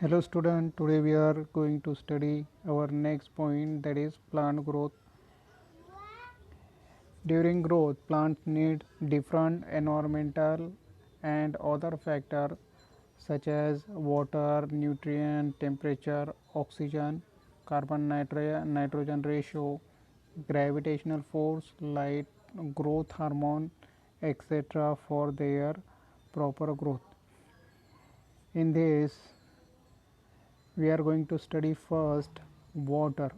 Hello student, today we are going to study our next point, that is plant growth. During growth, plants need different environmental and other factors such as water, nutrient, temperature, oxygen, nitrogen ratio, gravitational force, light, growth hormone, etc. for their proper growth. In this, we are going to study first water,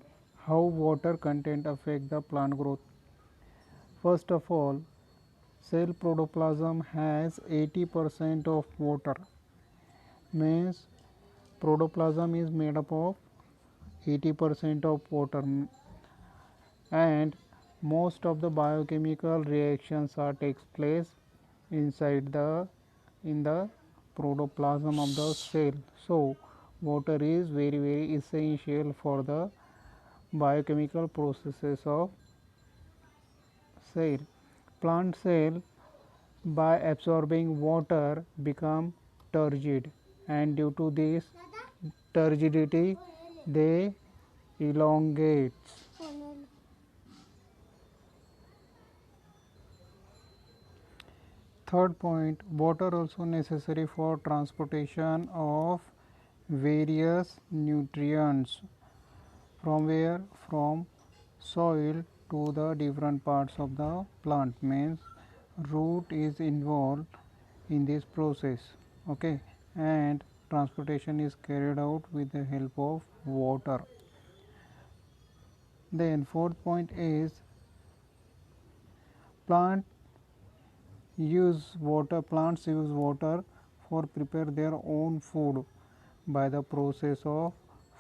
how water content affect the plant growth. First of all, cell protoplasm has 80% of water, means protoplasm is made up of 80% of water, and most of the biochemical reactions are takes place inside the protoplasm of the cell. So water is very essential for the biochemical processes of cell. Plant cell by absorbing water become turgid, and due to this turgidity they elongates. Third point, water also necessary for transportation of various nutrients from where, from soil to the different parts of the plant, means root is involved in this process, okay, and transportation is carried out with the help of water. Then fourth point is plant plants use water for prepare their own food by the process of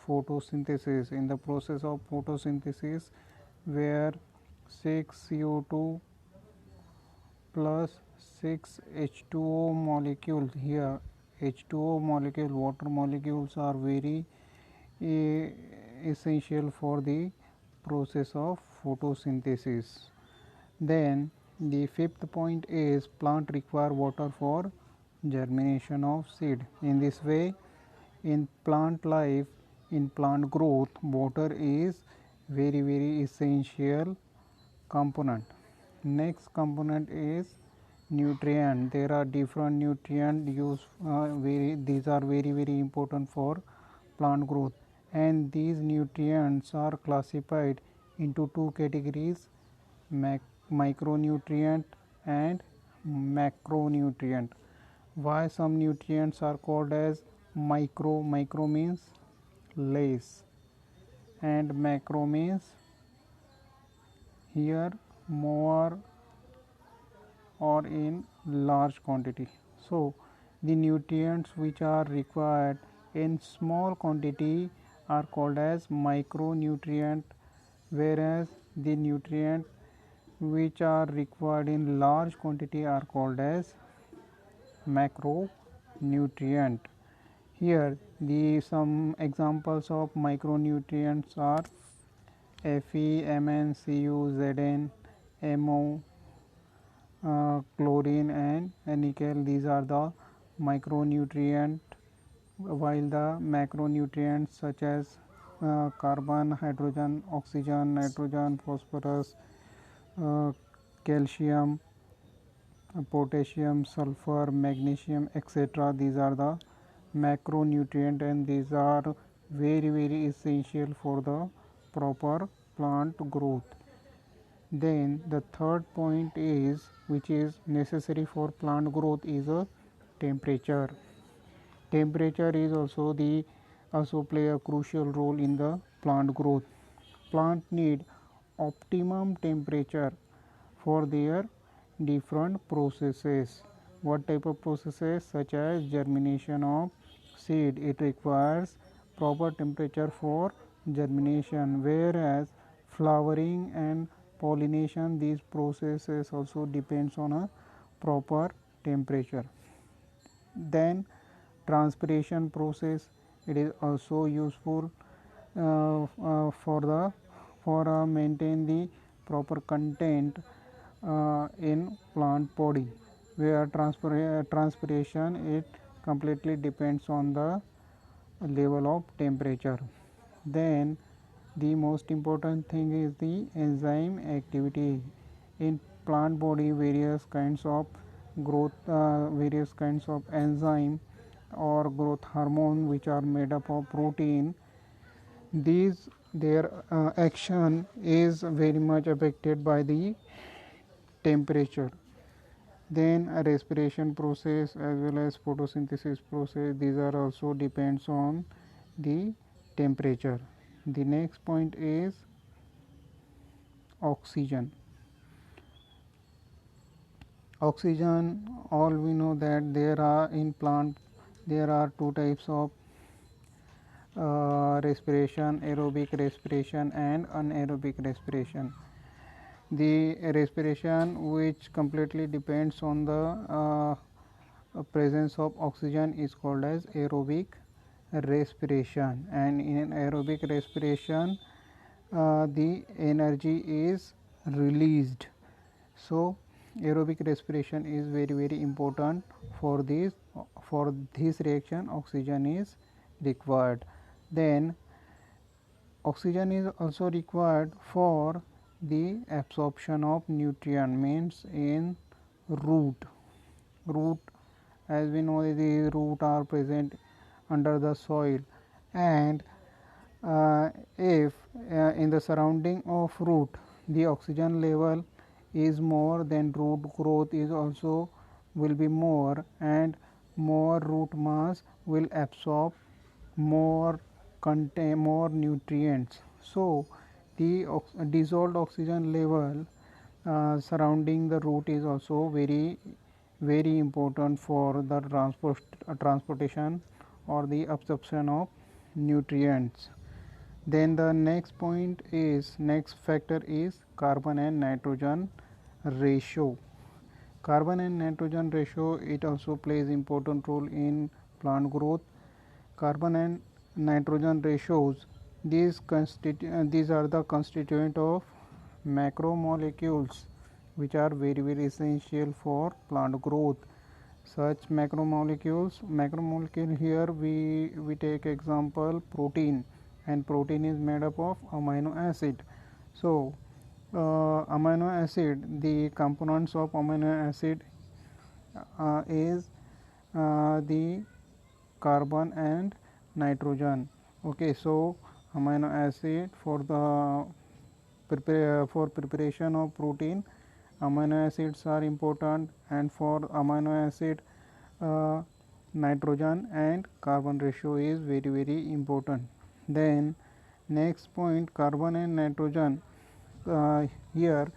photosynthesis. In the process of photosynthesis, where 6 CO2 plus 6 H2O molecules, here H2O molecule, water molecules are very essential for the process of photosynthesis. Then the fifth point is plant require water for germination of seed. In this way, in plant life, in plant growth, water is very essential component. Next component is nutrient. There are different nutrient used, these are very important for plant growth, and these nutrients are classified into two categories, micronutrient and macronutrient. Why some nutrients are called as micro means less, and macro means here more or in large quantity. So the nutrients which are required in small quantity are called as micronutrient, whereas the nutrient which are required in large quantity are called as macronutrient. Here the some examples of micronutrients are Fe, Mn, Cu, Zn, Mo, chlorine and nickel. These are the micronutrient, while the macronutrients such as carbon, hydrogen, oxygen, nitrogen, phosphorus, uh, calcium, potassium, sulfur, magnesium, etc. These are the macronutrient, and these are very essential for the proper plant growth. Then the third point is, which is necessary for plant growth, is a temperature. Temperature is also play a crucial role in the plant growth. Plant need optimum temperature for their different processes. What type of processes? Such as germination of seed, it requires proper temperature for germination, whereas flowering and pollination, these processes also depends on a proper temperature. Then transpiration process, it is also useful for maintain the proper content in plant body, where transpiration it completely depends on the level of temperature. Then the most important thing is the enzyme activity. In plant body, various kinds of enzyme or growth hormone which are made up of protein, these their action is very much affected by the temperature. Then a respiration process as well as photosynthesis process, these are also depends on the temperature. The next point is oxygen. Oxygen, all we know that there are in plant there are two types of respiration: aerobic respiration and anaerobic respiration. The respiration which completely depends on the presence of oxygen is called as aerobic respiration, and in aerobic respiration the energy is released. So aerobic respiration is very important for this reaction. Oxygen is required. Then oxygen is also required for the absorption of nutrient, means in root, as we know the root are present under the soil, and if in the surrounding of root the oxygen level is more, then root growth is also will be more, and more root mass will absorb more more nutrients. So the dissolved oxygen level surrounding the root is also very important for the transportation or the absorption of nutrients. Then the next factor is carbon and nitrogen ratio. Carbon and nitrogen ratio, it also plays important role in plant growth. Carbon and nitrogen ratios, these are the constituent of macromolecules which are very essential for plant growth. Such macromolecule here we take example protein, and protein is made up of amino acid. So amino acid, the components of amino acid is the carbon and nitrogen. Okay, so amino acid for the for preparation of protein, amino acids are important, and for amino acid nitrogen and carbon ratio is very important. Then next point, carbon and nitrogen. Here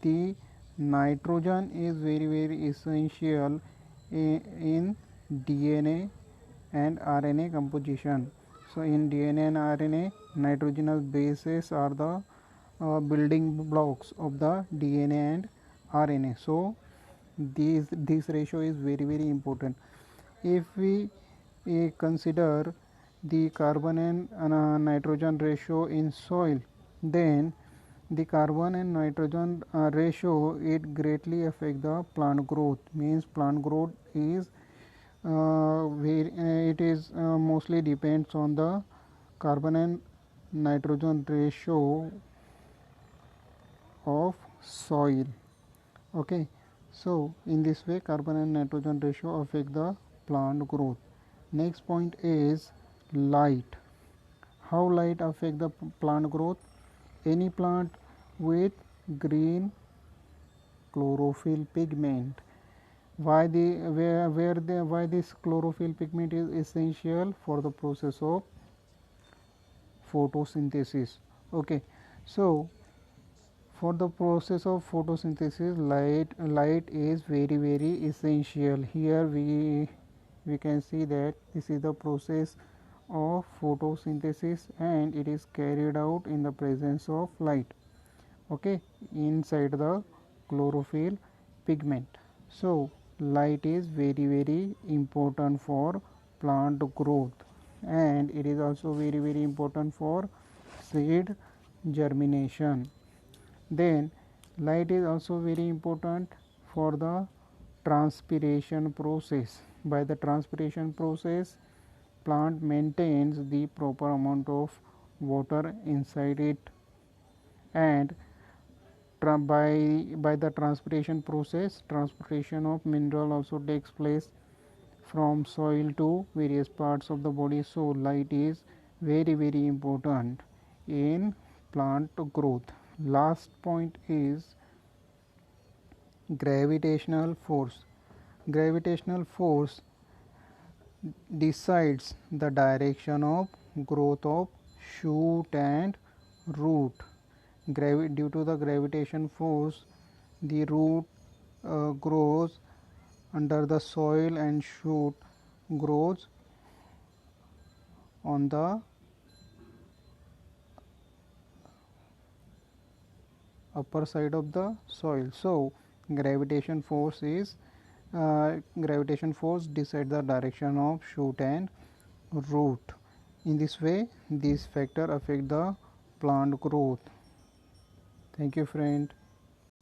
the nitrogen is very essential in DNA and RNA composition. So in DNA and RNA, nitrogenous bases are the building blocks of the DNA and RNA. So this ratio is very important. If we consider the carbon and nitrogen ratio in soil, then the carbon and nitrogen ratio, it greatly affect the plant growth. Means plant growth is it is mostly depends on the carbon and nitrogen ratio of soil. Okay, so in this way carbon and nitrogen ratio affect the plant growth. Next point is light. How light affect the plant growth? Any plant with green chlorophyll pigment. Why this chlorophyll pigment is essential for the process of photosynthesis. Okay, so for the process of photosynthesis, light is very essential. Here we can see that this is the process of photosynthesis, and it is carried out in the presence of light. Okay, inside the chlorophyll pigment. So light is very important for plant growth, and it is also very important for seed germination. Then light is also very important for the transpiration process. By the transpiration process, plant maintains the proper amount of water inside it, and by the transpiration process, transportation of mineral also takes place from soil to various parts of the body. So light is very important in plant growth. Last point is gravitational force. Gravitational force decides the direction of growth of shoot and root. Due to the gravitation force, the root grows under the soil and shoot grows on the upper side of the soil. So gravitation force decides the direction of shoot and root. In this way, these factors affect the plant growth. Thank you, friend.